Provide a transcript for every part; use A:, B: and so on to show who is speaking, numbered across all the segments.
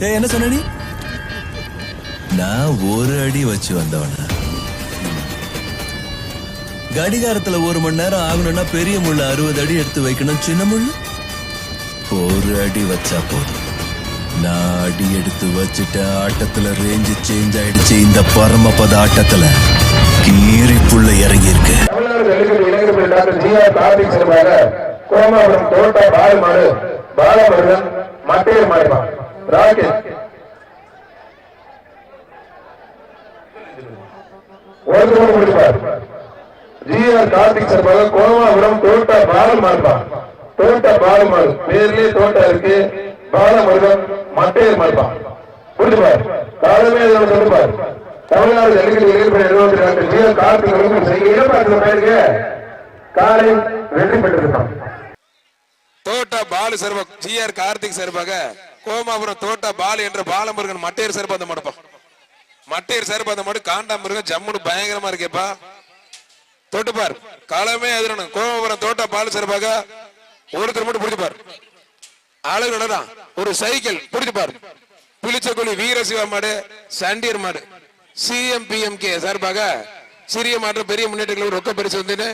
A: என்ன சொன்னடி? நான் ஒரு அடி வச்சு வந்தவன. கடிகாரத்துல 1 மணி நேரம் ஆகணும்னா பெரிய முள்ள 60 அடி எடுத்து வைக்கணும். சின்ன முள்ள ஒரு அடி வச்சா போதும். நான் அடி எடுத்து வச்சுட்ட. ஆட்டத்துல ரேஞ்சு சேஞ்ச் ஆயிடுச்சு. இந்த பரமபத ஆட்டத்துல கீரி புள்ள இறங்கி இருக்கு.
B: கோமாபுரம் தோட்ட பாலமாடு பாலமுருகன் மட்டையர் மாடுபா ராக்கெட் ஒரு முடிப்பார். ஜிஆர் கார்த்திக் சார்பாக கோமாபுரம் தோட்ட பாலமாடுபா தோட்ட பாலமாடு பேர்லயே தோட்ட இருக்கு. பாலமுருகன் மட்டையர் மாடுபா புரிஞ்சுப்பார். காலமே சொல்லுப்பார். தமிழ்நாடு ஜல்லிக்கட்டு இளைஞர் 22 ஜிஆர் கார்த்திக் இடமாற்ற பெயருக்கு காலை வெற்றி பெற்றிருக்கான்.
C: தோட்ட பாலு சார்பாக ஜிஆர் கார்த்திக் சார்பாக கோமாபுரம் தோட்ட பாலு என்ற பாலமுருகன் மட்டையர் சார்பா அந்த மடப்பா மட்டையர் சார்பா அந்த மாடு காண்டா முருகன் ஜம்முன்னு பயங்கரமா இருக்கேப்பா. தொட்டுப்பார் காலமே எதிரணும். கோமாபுரம் தோட்ட பாலு சார்பாக ஒருத்தர் மட்டும் பிடிச்சுப்பார். அழகு ஒரு சைக்கிள் பிடிச்சுப்பார். புளிச்சக்குழி வீரசிவா மாடு சண்டியர் மாடு CMPMK சார்பாக சிறிய மாற்றம் பெரிய முன்னேற்றங்கள் ரொக்க பரிசு வந்து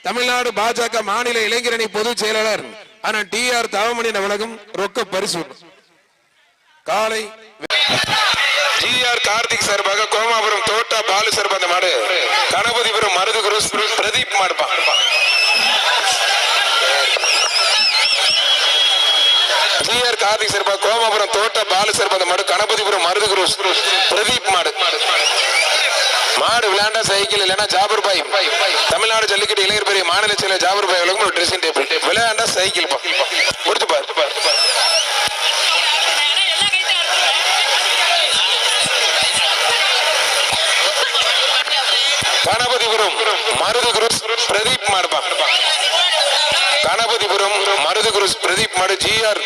C: தமிழ்நாடு பாஜக மாநில இளைஞரணி பொதுச் செயலாளர் ஆனா TR தவமணி வழங்கும் ரொக்க பரிசு. காலை GR கார்த்திக் சார்பாக கோமாபுரம் தோட்ட பாலு சார்பாக மாடு கணபதிபுரம் மருது குரு பிரதீப் மாடுப்பா. GR கார்த்திக் சார்பாக கோமாபுரம் தோட்ட பாலு சார்பாக மாடு கணபதிபுரம் மருது குரு பிரதீப் மாடு. மாடு விளையாண்டா சைக்கிள் இல்லைன்னா ஜாபர் பாய் தமிழ்நாடு ஜல்லிக்கட்டு இளைஞர் பெரிய மாநில செயலர் ஜாபர் பாய் வழங்கும் ட்ரெஸ்ஸிங் டேபிள் விளையாண்டா சைக்கிள் முடிச்சு பாரு. கணபதிபுரம் மருது குரு பிரதீப் மாடுப்பா. கணபதிபுரம் மருது குரு பிரதீப் மாடு GR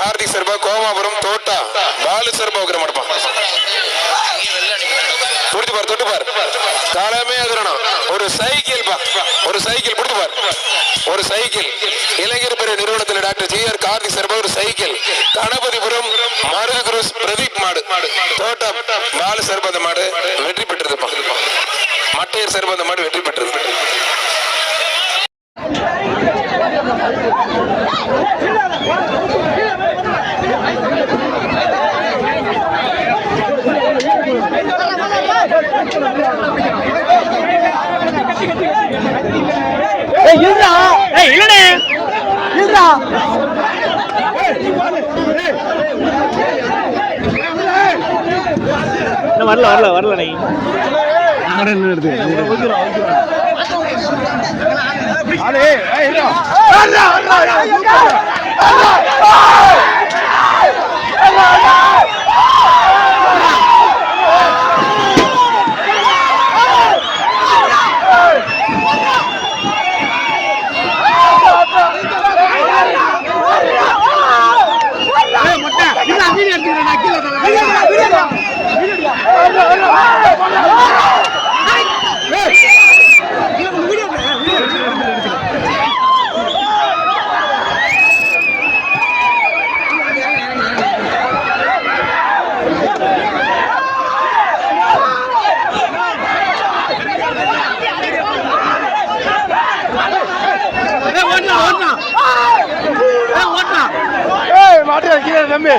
C: கார்த்திக் சார்பா கோமாபுரம் தோட்டா பாலு சார்பா மாடுப்பா. புடிச்சுப்பார் தொட்டுப்பார் காலமே எதிரணும். ஒரு சைக்கிள் ஒரு சைக்கிள் புடிச்சுப்பார். ஒரு சைக்கிள் இளைஞர் பெரிய நிறுவனத்தில் டாக்டர் GR கார்த்திக் சார்பா ஒரு சைக்கிள். கணபதிபுரம் மருது குரு பிரதீப் மாடு தோட்டா பாலு சார்பா அந்த மாடு வெற்றி பெற்றது. மட்டையர் சார்பா அந்த மாடு வெற்றி பெற்றது.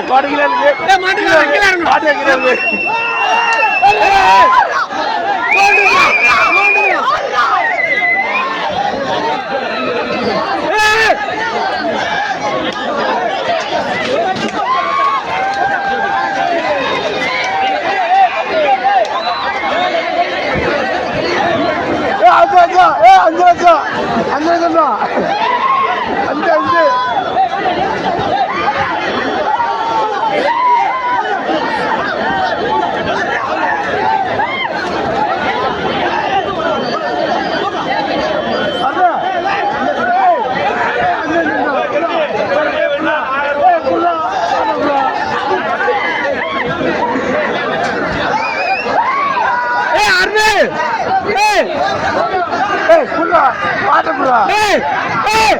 D: வரல நீ
B: Hey!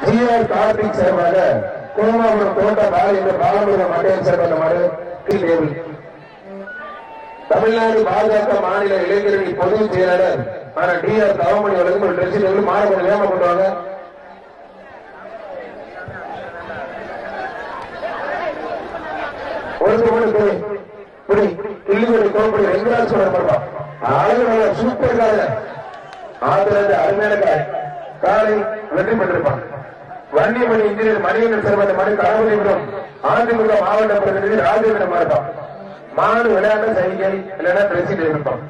B: ஜிஆர் கார்த்திக் சார்பாக கோமாபுரம் தோட்ட பால் என்ற பாலமுருகன் மட்டையன் சார்பாக மாடு டேபிள். தமிழ்நாடு பாஜக மாநில இளைஞரணி பொதுச் செயலாளர் டிஆர் தவமணி அவர்களுக்கு ஒரு ட்ரெஸ் டேபிள் மாடு கொஞ்சம் வேகமா கொண்டு வாங்க. சூப்பர் அருமையான காலை வெற்றி பெற்றிருப்பான். வன்னியமணி இன்ஜினியர் மணியன் சிறந்த மணி கணபதிபுரம் அதிமுக மாவட்ட பிரதிநிதி ராஜேந்திரன் மாடு விளையாட்டு சைகை இல்லைன்னா ட்ரெஸ்ஸிங் இருப்பான்.